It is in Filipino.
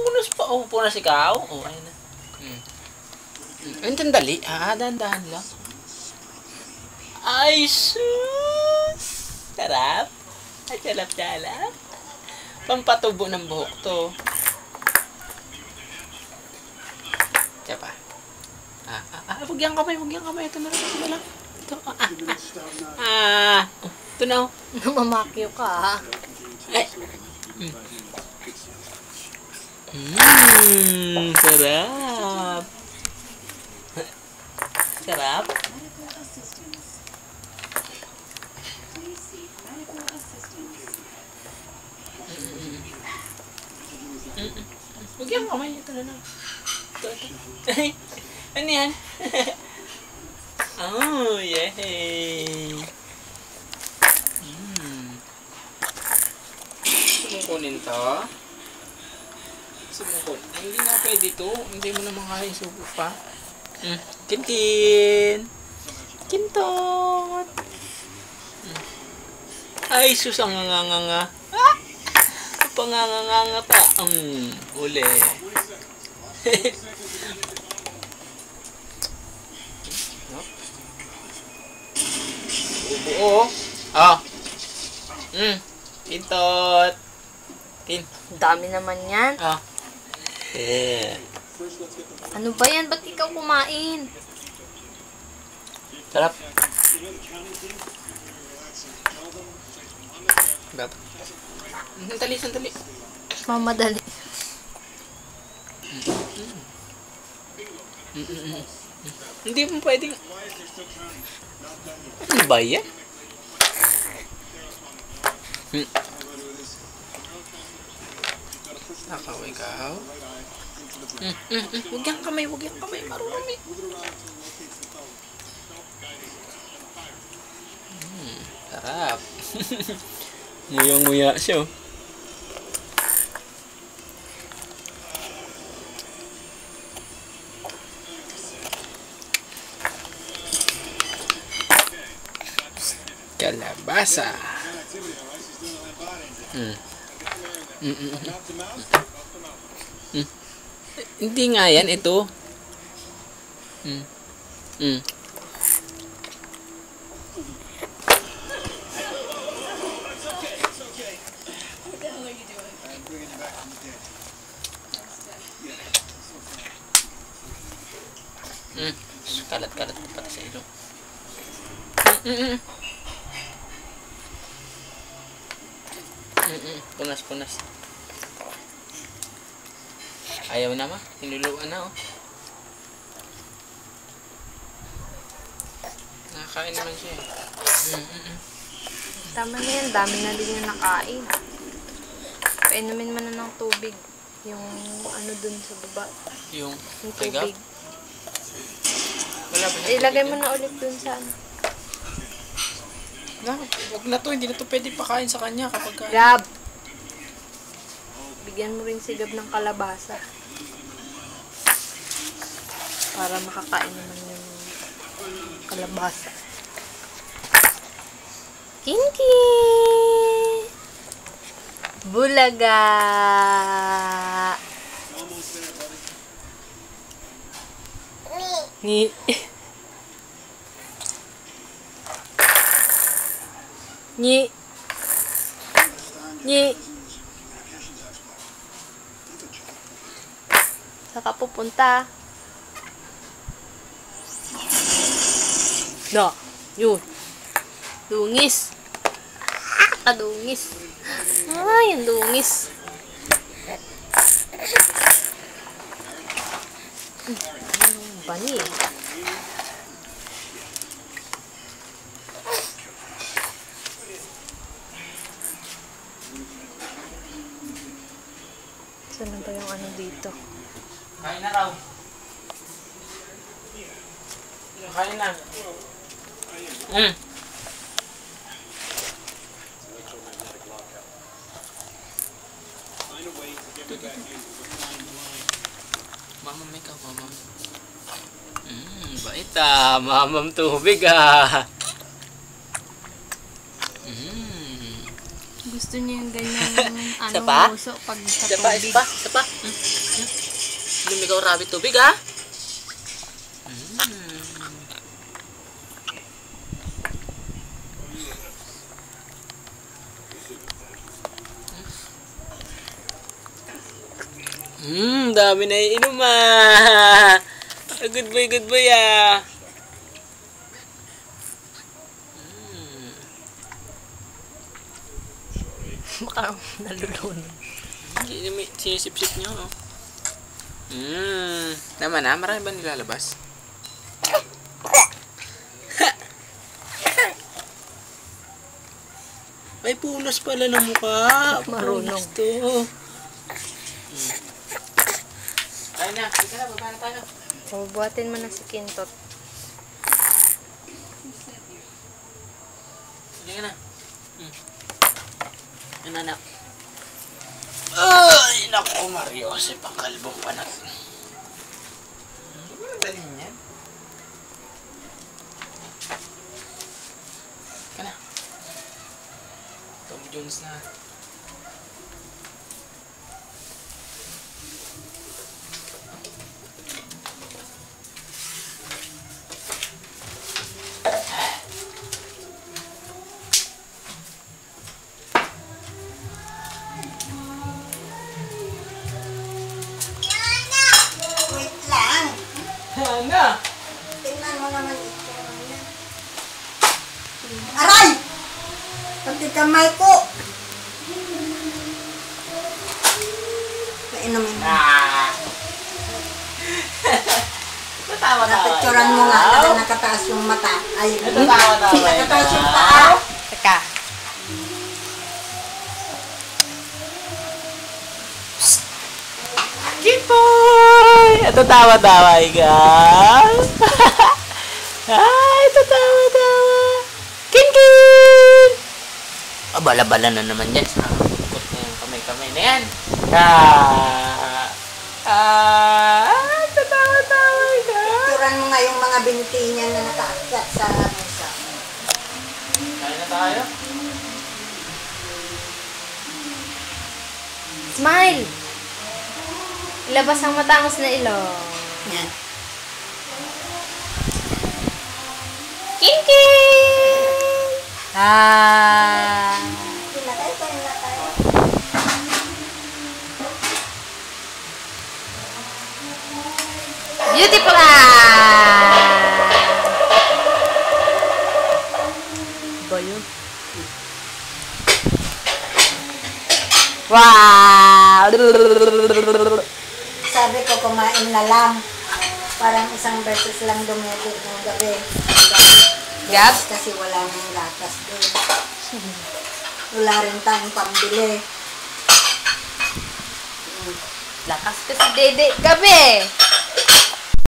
punas pa. Oh, punas ikaw. Oh, ayun na. Ayun, tandali. Dahan-dahan lang. Ay, sus! Sarap. Ay, sarap. Pampatubo ng buhok to. Diyan pa. Huwag yung kamay. Ito na lang. Ito. Ito na. Namamakyo ka, ha? Ay. Sarap. Sarap. Huwag yung kamay. Ito na lang. Ito. Ano yan? Oh, yay! Sumukunin to. Ay, hindi na pwede to. Hindi mo naman kaya isubo pa. Kintin! Kintot! Ay, sus, ang nganganga. Panganganga pa. Uli. Buo. Kintot. Dami naman yan. Ano ba yan? Ba't ikaw kumain? Sarap. Dapat. Sandali. Mamadali. Hindi mo pwedeng. Ano ba yan? Nakaw ikaw. Huwag yung kamay. Marumi. Sarap. Nguyang-nguya siya. Kalabasa. Hindi nga yan, ito. Kalat-kalat pati sa ilong. Punas. Ayaw na hinuluan na Nakakain naman siya. Tama na yan. Dami na din yung nakain. Painumin mo na ng tubig. Yung ano dun sa baba. Yung tubig. Wala ba na ilagay mo na ulit dun sa ano. Huwag na to. Hindi na to pwede pakain sa kanya kapag kain. Gab! Bigyan mo rin si Gab ng kalabasa. Para makakain naman yung kalabasa. Kinky! Bulaga! Ni. Saka pupunta. Yun. Dungis. Kadungis. Yung dungis. Bani. Saan ba yung ano dito? Kain na raw. Kain na. Mama, may ka, mama. Bait mamam tubig gusto niya yung ganyan, Isa pa? muso pag sa Isa pa, tubig. isa pa, isa pa. Lumigaw rabbit tubig, ha? Dami na iinom, ah. Goodbye, ah. Baka nalulunod. Sinisip-sip niyo, oh. Naman, ah. Marami ba nilalabas? May punas pala ng mukha. Marunong. Punas to. Tayo na. Sige na, baba na tayo. Bubuhatin mo na si Kintot. Sige na. Yan, anak. Ay, naku, Mario. Si pangkalbong panat. Dali niya. Ka na. Tom Jones na. Wait lang. Hana! Tingnan mo naman ito. Aray! Pati kamay ko. Painumin mo. Natawa-tawa. Napicturan mo nga na nakataas yung mata. Ay, Natawa-tawa. nakataas yung paa. Teka. Cute boy! Ito tawa-tawa, ikaw. Ay, ito tawa-tawa. Kin-kin! Bala-bala na naman yan. Ikot na yung kamay-kamay na yan. Ito tawa-tawa, ikaw. Picturan mo nga yung mga binti niya na nakaakyat sa mesa. Kaya na tayo. Smile! Ilabas ang matangos na ilong. Yan. Kinkin! Pinakay ko yung nakay. Beautiful eye! Ba yun? Wow! Sabi ko kumain na lang. Parang isang beses lang dumedit ng gabi. Gab? Kasi wala nang gatas doon. Wala rin tayong pambili. Lakas ka si Dede gabi!